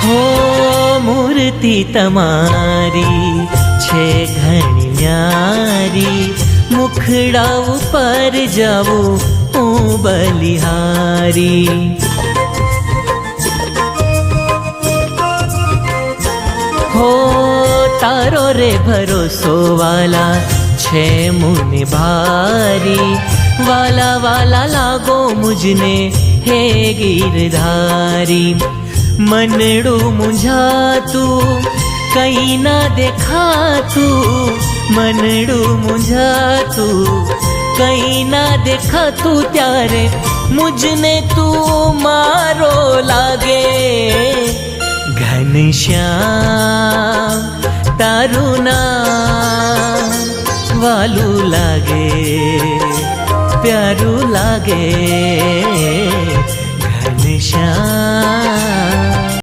हो मूर्ति तमारी छे घणी न्यारी, मुखड़ा पर जाऊं हूँ बलिहारी। हो तारो रे भरोसो वाला छे मुने भारी, वाला वाला लागो मुझने हे गिरधारी। मनडू मुंझातू कहीं ना देखा तू, मनडू मुंझातू कहीं ना देखा तू, त्यारे मुझने तू मारो लागे। घनश्याम तारू नाम वालू लागे, प्यारू लागे घनश्याम।